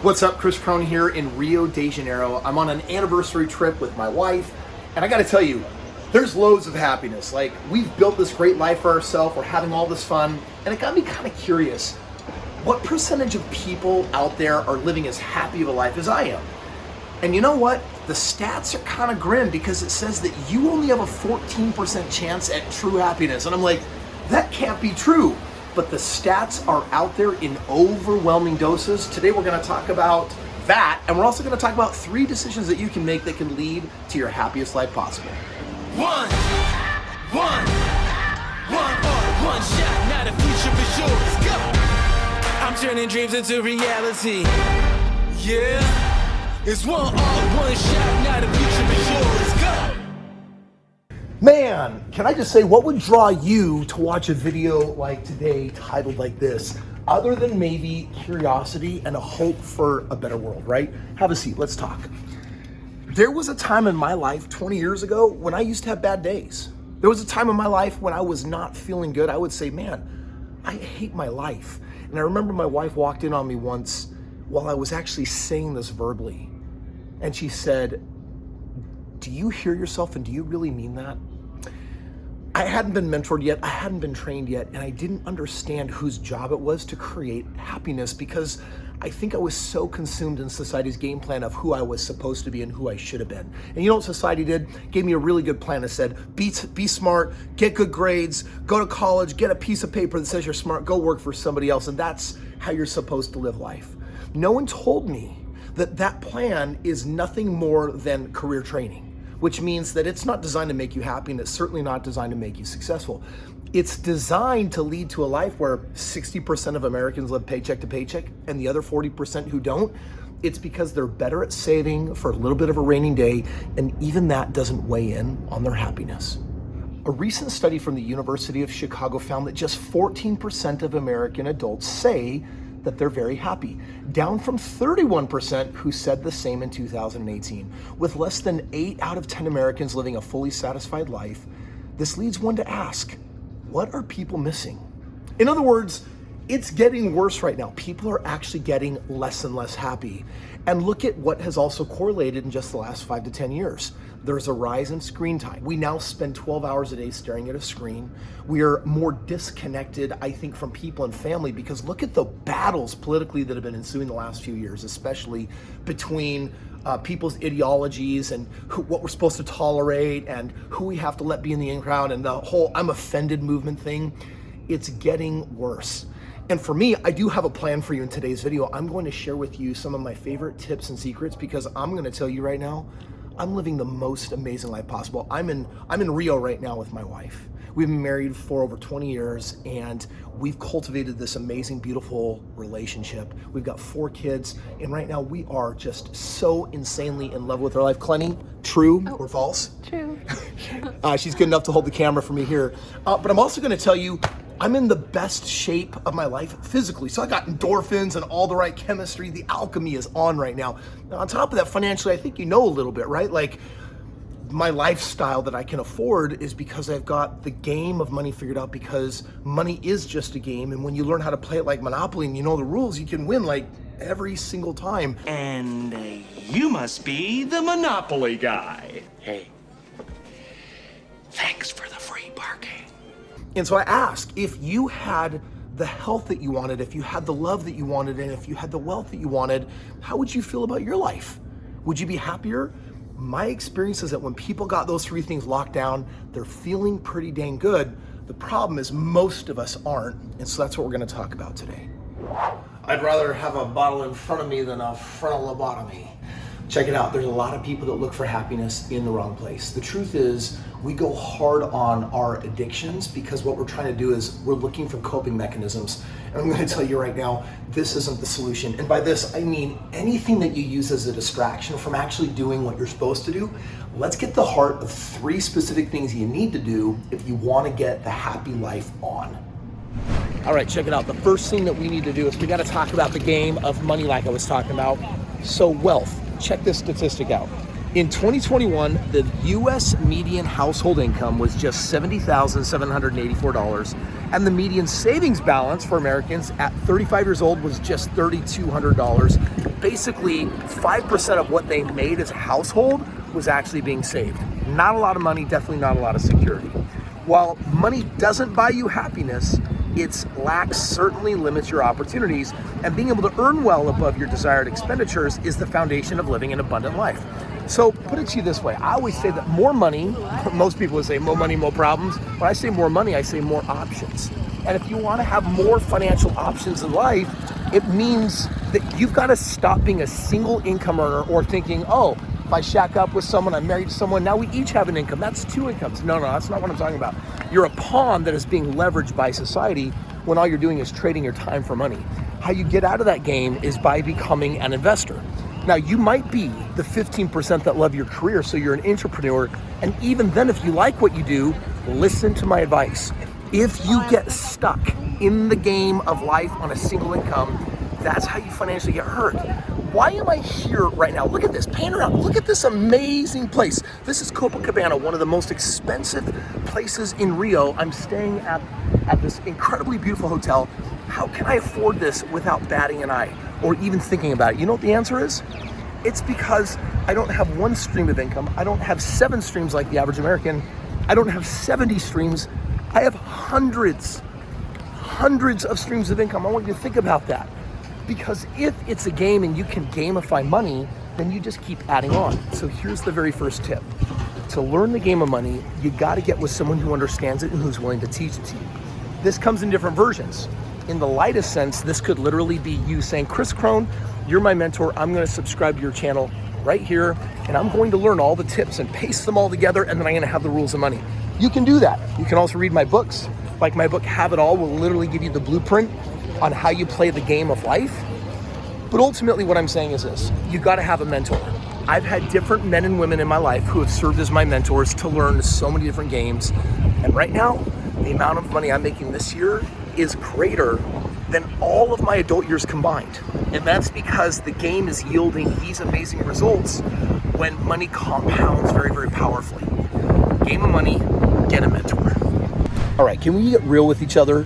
What's up, Kris Krohn here in Rio de Janeiro. I'm on an anniversary trip with my wife, and I gotta tell you, there's loads of happiness. Like, we've built this great life for ourselves, we're having all this fun, and it got me kind of curious. What percentage of people out there are living as happy of a life as I am? And you know what? The stats are kind of grim because it says that you only have a 14% chance at true happiness. And I'm like, that can't be true. But the stats are out there in overwhelming doses. Today we're gonna talk about that, and we're also gonna talk about 3 decisions that you can make that can lead to your happiest life possible. One shot, now the future is yours. Go! I'm turning dreams into reality. Yeah, it's one shot, now the future is yours. Go! Man, can I just say, what would draw you to watch a video like today titled like this, other than maybe curiosity and a hope for a better world, right? Have a seat, let's talk. There was a time in my life 20 years ago when I used to have bad days. There was a time in my life when I was not feeling good. I would say, man, I hate my life. And I remember my wife walked in on me once while I was actually saying this verbally. And she said, "Do you hear yourself, and do you really mean that?" I hadn't been mentored yet, I hadn't been trained yet, and I didn't understand whose job it was to create happiness because I think I was so consumed in society's game plan of who I was supposed to be and who I should have been. And you know what society did? Gave me a really good plan. It said, be smart, get good grades, go to college, get a piece of paper that says you're smart, go work for somebody else, and that's how you're supposed to live life. No one told me that that plan is nothing more than career training, which means that it's not designed to make you happy, and it's certainly not designed to make you successful. It's designed to lead to a life where 60% of Americans live paycheck to paycheck and the other 40% who don't. It's because they're better at saving for a little bit of a rainy day, and even that doesn't weigh in on their happiness. A recent study from the University of Chicago found that just 14% of American adults say that they're very happy, down from 31% who said the same in 2018. With less than 8 out of 10 Americans living a fully satisfied life, this leads one to ask, what are people missing? In other words, it's getting worse right now. People are actually getting less and less happy. And look at what has also correlated in just the last 5 to 10 years. There's a rise in screen time. We now spend 12 hours a day staring at a screen. We are more disconnected, I think, from people and family because look at the battles politically that have been ensuing the last few years, especially between people's ideologies and what we're supposed to tolerate and who we have to let be in the in crowd and the whole I'm offended movement thing. It's getting worse. And for me, I do have a plan for you in today's video. I'm going to share with you some of my favorite tips and secrets because I'm going to tell you right now, I'm living the most amazing life possible. I'm in Rio right now with my wife. We've been married for over 20 years and we've cultivated this amazing, beautiful relationship. We've got 4 kids, and right now we are just so insanely in love with our life. Clenny, true or false? True. She's good enough to hold the camera for me here. But I'm also gonna tell you, I'm in the best shape of my life physically. So I got endorphins and all the right chemistry. The alchemy is on right now. Now on top of that, financially, I think you know a little bit, right? Like, my lifestyle that I can afford is because I've got the game of money figured out, because money is just a game. And when you learn how to play it like Monopoly and you know the rules, you can win like every single time. And you must be the Monopoly guy. Hey, thanks for the free parking. And so I ask, if you had the health that you wanted, if you had the love that you wanted, and if you had the wealth that you wanted, how would you feel about your life? Would you be happier? My experience is that when people got those 3 things locked down, they're feeling pretty dang good. The problem is most of us aren't, and so that's what we're gonna talk about today. I'd rather have a bottle in front of me than a frontal lobotomy. Check it out, there's a lot of people that look for happiness in the wrong place. The truth is, we go hard on our addictions because what we're trying to do is we're looking for coping mechanisms. And I'm gonna tell you right now, this isn't the solution. And by this, I mean anything that you use as a distraction from actually doing what you're supposed to do. Let's get the heart of 3 specific things you need to do if you wanna get the happy life on. All right, check it out. The first thing that we need to do is we gotta talk about the game of money like I was talking about. So wealth. Check this statistic out. In 2021, the US median household income was just $70,784, and the median savings balance for Americans at 35 years old was just $3,200. basically 5% of what they made as a household was actually being saved. Not a lot of money, definitely not a lot of security. While money doesn't buy you happiness, its lack certainly limits your opportunities, and being able to earn well above your desired expenditures is the foundation of living an abundant life. So put it to you this way, I always say that more money, most people would say more money, more problems. When I say more money, I say more options. And if you want to have more financial options in life, it means that you've got to stop being a single income earner or thinking, oh, if I shack up with someone, I'm married to someone, now we each have an income. That's two incomes. No, that's not what I'm talking about. You're a pawn that is being leveraged by society when all you're doing is trading your time for money. How you get out of that game is by becoming an investor. Now, you might be the 15% that love your career, so you're an entrepreneur. And even then, if you like what you do, listen to my advice. If you get stuck in the game of life on a single income, that's how you financially get hurt. Why am I here right now? Look at this, pan around. Look at this amazing place. This is Copacabana, one of the most expensive places in Rio. I'm staying at this incredibly beautiful hotel. How can I afford this without batting an eye or even thinking about it? You know what the answer is? It's because I don't have one stream of income. I don't have 7 streams like the average American. I don't have 70 streams. I have hundreds of streams of income. I want you to think about that. Because if it's a game and you can gamify money, then you just keep adding on. So here's the very first tip. To learn the game of money, you gotta get with someone who understands it and who's willing to teach it to you. This comes in different versions. In the lightest sense, this could literally be you saying, Kris Krohn, you're my mentor. I'm gonna subscribe to your channel right here, and I'm going to learn all the tips and paste them all together, and then I'm gonna have the rules of money. You can do that. You can also read my books. Like my book, Have It All, will literally give you the blueprint on how you play the game of life. But ultimately what I'm saying is this, you gotta have a mentor. I've had different men and women in my life who have served as my mentors to learn so many different games. And right now, the amount of money I'm making this year is greater than all of my adult years combined. And that's because the game is yielding these amazing results when money compounds very, very powerfully. Game of money, get a mentor. All right, can we get real with each other?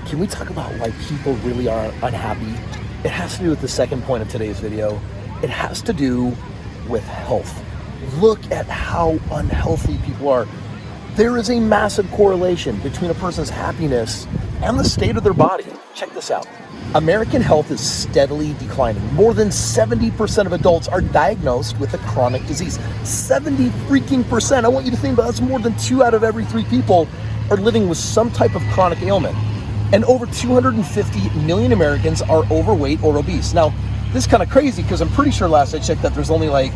Can we talk about why people really are unhappy? It has to do with the second point of today's video. It has to do with health. Look at how unhealthy people are. There is a massive correlation between a person's happiness and the state of their body. Check this out. American health is steadily declining. More than 70% of adults are diagnosed with a chronic disease. 70 freaking percent. I want you to think about that's more than 2 out of every 3 people are living with some type of chronic ailment. And over 250 million Americans are overweight or obese. Now, this is kind of crazy because I'm pretty sure last I checked that there's only like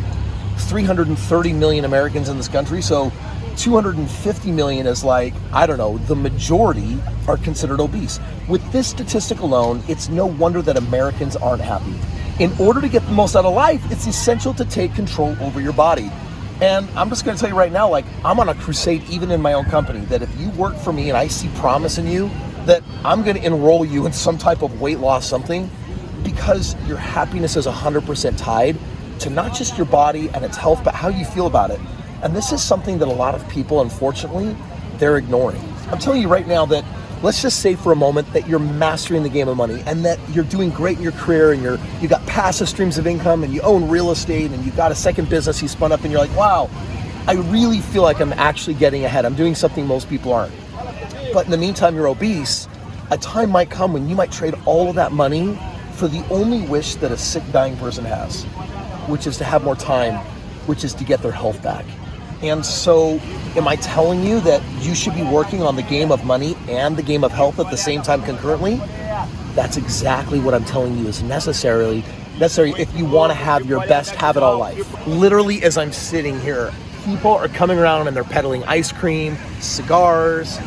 330 million Americans in this country. So 250 million is like, I don't know, the majority are considered obese. With this statistic alone, it's no wonder that Americans aren't happy. In order to get the most out of life, it's essential to take control over your body. And I'm just gonna tell you right now, like I'm on a crusade even in my own company, that if you work for me and I see promise in you, that I'm gonna enroll you in some type of weight loss something, because your happiness is 100% tied to not just your body and its health, but how you feel about it. And this is something that a lot of people, unfortunately, they're ignoring. I'm telling you right now that let's just say for a moment that you're mastering the game of money and that you're doing great in your career and you got passive streams of income and you own real estate and you got a second business you spun up and you're like, wow, I really feel like I'm actually getting ahead. I'm doing something most people aren't. But in the meantime, you're obese. A time might come when you might trade all of that money for the only wish that a sick, dying person has, which is to have more time, which is to get their health back. And so am I telling you that you should be working on the game of money and the game of health at the same time concurrently? That's exactly what I'm telling you is necessary if you want to have your best have it all life. Literally, as I'm sitting here, people are coming around and they're peddling ice cream, cigars,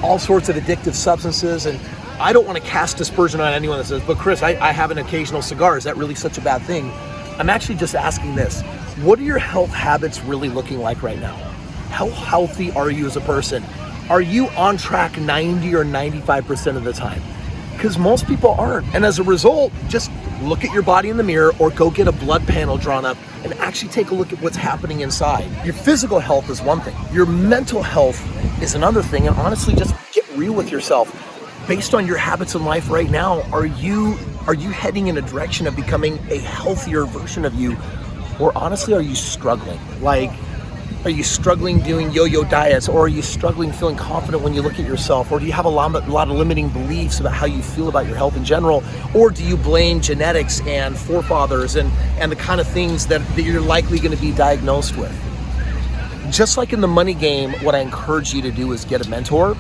all sorts of addictive substances. And I don't want to cast dispersion on anyone that says, but Kris, I have an occasional cigar. Is that really such a bad thing? I'm actually just asking this. What are your health habits really looking like right now? How healthy are you as a person? Are you on track 90 or 95% of the time? Because most people aren't. And as a result, just look at your body in the mirror or go get a blood panel drawn up and actually take a look at what's happening inside. Your physical health is one thing. Your mental health is another thing. And honestly, just get real with yourself. Based on your habits in life right now, are you Are you heading in a direction of becoming a healthier version of you? Or honestly, are you struggling? Like, are you struggling doing yo-yo diets, or are you struggling feeling confident when you look at yourself? Or do you have a lot of limiting beliefs about how you feel about your health in general? Or do you blame genetics and forefathers and the kind of things that you're likely going to be diagnosed with? Just like in the money game, what I encourage you to do is get a mentor.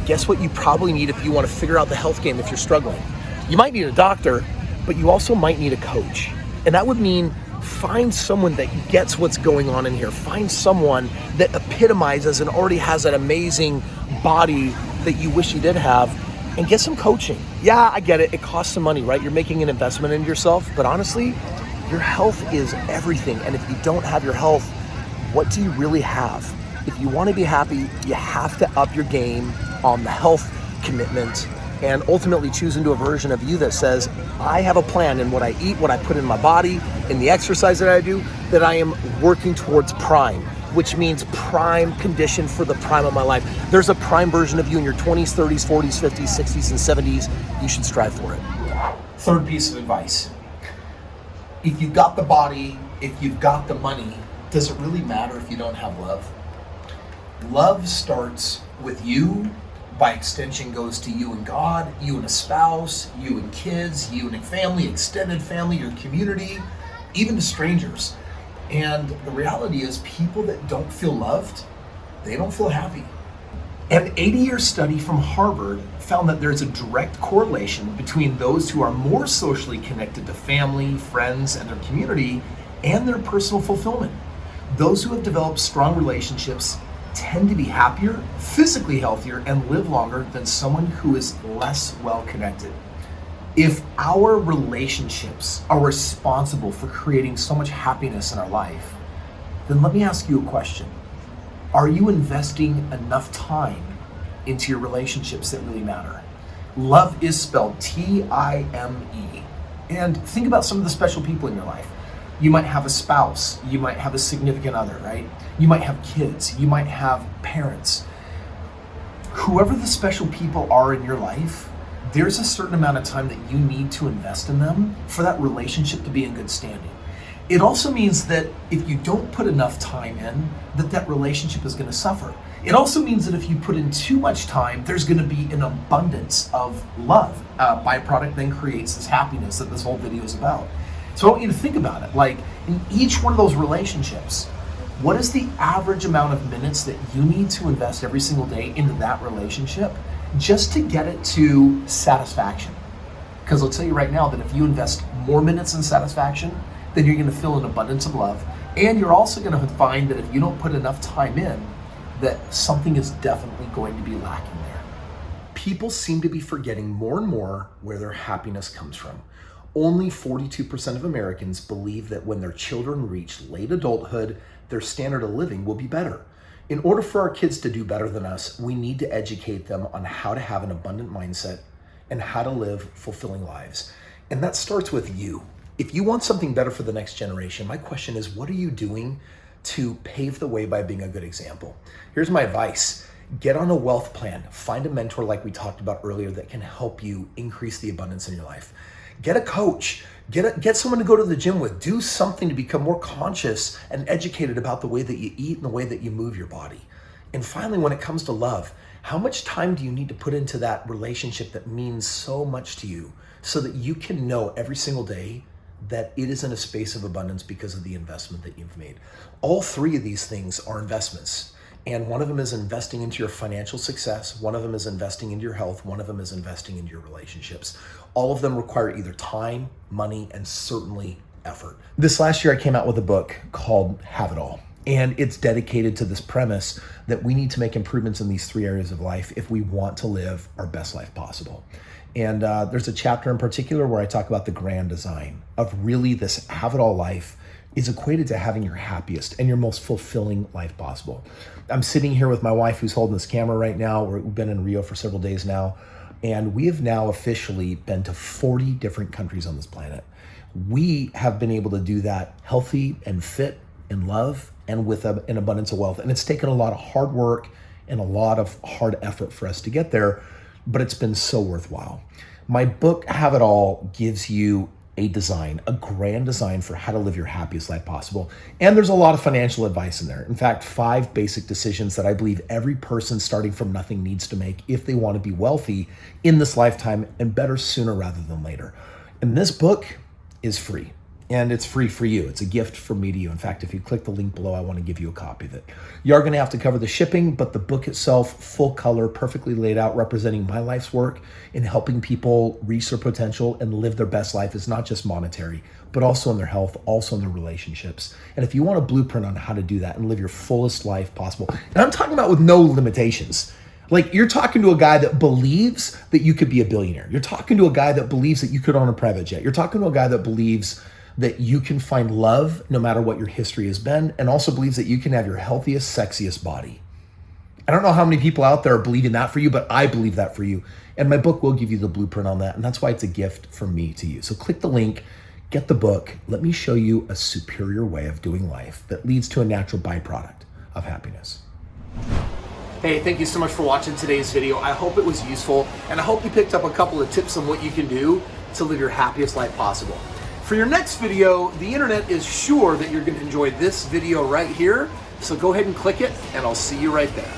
Guess what you probably need if you want to figure out the health game if you're struggling? You might need a doctor, but you also might need a coach. And that would mean find someone that gets what's going on in here. Find someone that epitomizes and already has that amazing body that you wish you did have, and get some coaching. Yeah, I get it. It costs some money, right? You're making an investment in yourself, but honestly, your health is everything. And if you don't have your health, what do you really have? If you want to be happy, you have to up your game on the health commitment and ultimately choose into a version of you that says, I have a plan in what I eat, what I put in my body, in the exercise that I do, that I am working towards prime, which means prime condition for the prime of my life. There's a prime version of you in your 20s, 30s, 40s, 50s, 60s, and 70s. You should strive for it. Third piece of advice. If you've got the body, if you've got the money, does it really matter if you don't have love? Love starts with you. By extension goes to you and God, you and a spouse, you and kids, you and a family, extended family, your community, even to strangers. And the reality is, people that don't feel loved, they don't feel happy. An 80-year study from Harvard found that there's a direct correlation between those who are more socially connected to family, friends, and their community and their personal fulfillment. Those who have developed strong relationships tend to be happier, physically healthier, and live longer than someone who is less well connected. If our relationships are responsible for creating so much happiness in our life, then let me ask you a question. Are you investing enough time into your relationships that really matter? Love is spelled T-I-M-E. And think about some of the special people in your life. You might have a spouse, you might have a significant other, right? You might have kids, you might have parents. Whoever the special people are in your life, there's a certain amount of time that you need to invest in them for that relationship to be in good standing. It also means that if you don't put enough time in, that relationship is going to suffer. It also means that if you put in too much time, there's going to be an abundance of love. Byproduct then creates this happiness that this whole video is about. So I want you to think about it. Like, in each one of those relationships, what is the average amount of minutes that you need to invest every single day into that relationship just to get it to satisfaction? Because I'll tell you right now that if you invest more minutes in satisfaction, then you're going to feel an abundance of love. And you're also going to find that if you don't put enough time in, that something is definitely going to be lacking there. People seem to be forgetting more and more where their happiness comes from. Only 42% of Americans believe that when their children reach late adulthood, their standard of living will be better. In order for our kids to do better than us, we need to educate them on how to have an abundant mindset and how to live fulfilling lives. And that starts with you. If you want something better for the next generation, my question is, what are you doing to pave the way by being a good example? Here's my advice. Get on a wealth plan. Find a mentor like we talked about earlier that can help you increase the abundance in your life. Get a coach, get someone to go to the gym with, do something to become more conscious and educated about the way that you eat and the way that you move your body. And finally, when it comes to love, how much time do you need to put into that relationship that means so much to you so that you can know every single day that it is in a space of abundance because of the investment that you've made? All three of these things are investments. And one of them is investing into your financial success. One of them is investing into your health. One of them is investing into your relationships. All of them require either time, money, and certainly effort. This last year, I came out with a book called Have It All. And it's dedicated to this premise that we need to make improvements in these three areas of life if we want to live our best life possible. And there's a chapter in particular where I talk about the grand design of really this have it all life is equated to having your happiest and your most fulfilling life possible. I'm sitting here with my wife who's holding this camera right now. We've been in Rio for several days now, and we have now officially been to 40 different countries on this planet. We have been able to do that healthy and fit in love and with an abundance of wealth. And it's taken a lot of hard work and a lot of hard effort for us to get there, but it's been so worthwhile. My book, Have It All, gives you a design, a grand design for how to live your happiest life possible. And there's a lot of financial advice in there. In fact, 5 basic decisions that I believe every person starting from nothing needs to make if they want to be wealthy in this lifetime and better sooner rather than later. And this book is free. And it's free for you. It's a gift from me to you. In fact, if you click the link below, I want to give you a copy of it. You are going to have to cover the shipping, but the book itself, full color, perfectly laid out, representing my life's work in helping people reach their potential and live their best life is not just monetary, but also in their health, also in their relationships. And if you want a blueprint on how to do that and live your fullest life possible, and I'm talking about with no limitations. Like, you're talking to a guy that believes that you could be a billionaire. You're talking to a guy that believes that you could own a private jet. You're talking to a guy that believes that you can find love no matter what your history has been, and also believes that you can have your healthiest, sexiest body. I don't know how many people out there are believing that for you, but I believe that for you. And my book will give you the blueprint on that, and that's why it's a gift from me to you. So click the link, get the book. Let me show you a superior way of doing life that leads to a natural byproduct of happiness. Hey, thank you so much for watching today's video. I hope it was useful, and I hope you picked up a couple of tips on what you can do to live your happiest life possible. For your next video, the internet is sure that you're going to enjoy this video right here. So go ahead and click it, and I'll see you right there.